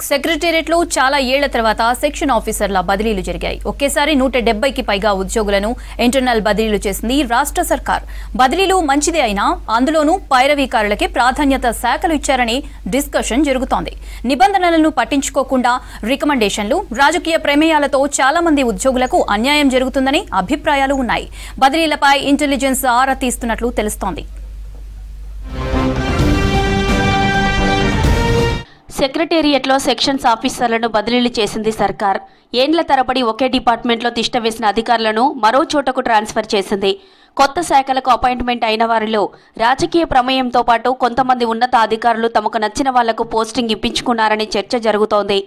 సెక్రటేరియట్లో చాలా ఏళ్ల తర్వాత సెక్షన్ ఆఫీసర్ల బదిలీలు జరిగాయి. ఒకేసారి 170కి పైగా ఉద్యోగులను ఇంటర్నల్ బదిలీలు చేసింది రాష్ట్ర సర్కార్. బదిలీలు మంచిదే అయినా అందులోనూ పైరవీకారులకే ప్రాధాన్యత శాఖలు ఇచ్చారని డిస్కషన్ జరుగుతోంది. నిబంధనలను పట్టించుకోకుండా రికమెండేషన్లు, రాజకీయ ప్రమేయాలతో చాలా మంది ఉద్యోగులకు అన్యాయం జరుగుతుందని అభిప్రాయాలు ఉన్నాయి. బదిలీలపై ఇంటెలిజెన్స్ ఆరా తీస్తున్నట్లు తెలుస్తోంది. సెక్రటేరియట్లో సెక్షన్స్ ఆఫీసర్లను బదిలీలు చేసింది సర్కార్. ఏండ్ల తరబడి ఒకే డిపార్ట్మెంట్లో తిష్టవేసిన అధికారులను మరో చోటకు ట్రాన్స్ఫర్ చేసింది. కొత్త శాఖలకు అపాయింట్మెంట్ అయిన వారిలో రాజకీయ ప్రమేయంతో పాటు కొంతమంది ఉన్నత అధికారులు తమకు నచ్చిన వాళ్లకు పోస్టింగ్ ఇప్పించుకున్నారని చర్చ జరుగుతోంది.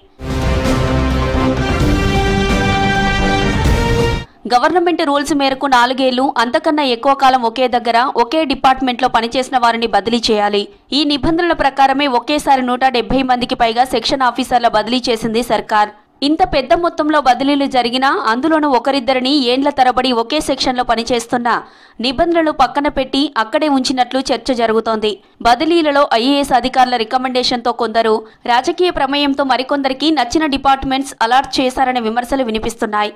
గవర్నమెంట్ రూల్స్ మేరకు 4 ఏళ్లు అంతకన్నా ఎక్కువ కాలం ఒకే దగ్గర ఒకే డిపార్ట్మెంట్లో పనిచేసిన వారిని బదిలీ చేయాలి. ఈ నిబంధనల ప్రకారమే ఒకేసారి 170 మందికి పైగా సెక్షన్ ఆఫీసర్ల బదిలీ చేసింది సర్కార్. ఇంత పెద్ద మొత్తంలో బదిలీలు జరిగినా అందులోనూ ఒకరిద్దరిని ఏండ్ల తరబడి ఒకే సెక్షన్లో పనిచేస్తున్న నిబంధనలు పక్కన పెట్టి అక్కడే ఉంచినట్లు చర్చ జరుగుతోంది. బదిలీలలో ఐఏఎస్ అధికారుల రికమెండేషన్తో కొందరు, రాజకీయ ప్రమేయంతో మరికొందరికి నచ్చిన డిపార్ట్మెంట్స్ అలాట్ చేశారనే విమర్శలు వినిపిస్తున్నాయి.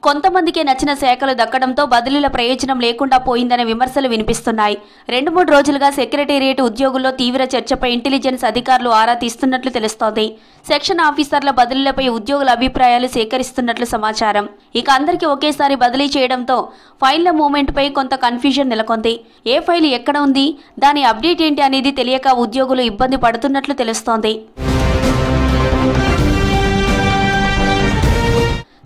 కొంతమందికే నచ్చిన శాఖలు దక్కడంతో బదిలీల ప్రయోజనం లేకుండా పోయిందనే విమర్శలు వినిపిస్తున్నాయి. 2-3 రోజులుగా సెక్రటేరియట్ ఉద్యోగుల్లో తీవ్ర చర్చపై ఇంటెలిజెన్స్ అధికారులు ఆరా తీస్తున్నట్లు తెలుస్తోంది. సెక్షన్ ఆఫీసర్ల బదిలీలపై ఉద్యోగుల అభిప్రాయాలు సేకరిస్తున్నట్లు సమాచారం. ఇక అందరికీ ఒకేసారి బదిలీ చేయడంతో ఫైళ్ల మూవ్మెంట్పై కొంత కన్ఫ్యూజన్ నెలకొంది. ఏ ఫైల్ ఎక్కడ ఉంది, దాని అప్డేట్ ఏంటి అనేది తెలియక ఉద్యోగులు ఇబ్బంది పడుతున్నట్లు తెలుస్తోంది.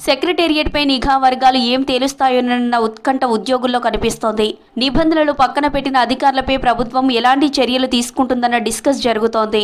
సెక్రటేరియట్పై నిఘా వర్గాలు ఏం తేలుస్తాయోనన్న ఉత్కంఠ ఉద్యోగుల్లో కనిపిస్తోంది. నిబంధనలు పక్కన పెట్టిన అధికారులపై ప్రభుత్వం ఎలాంటి చర్యలు తీసుకుంటుందన్న డిస్కస్ జరుగుతోంది.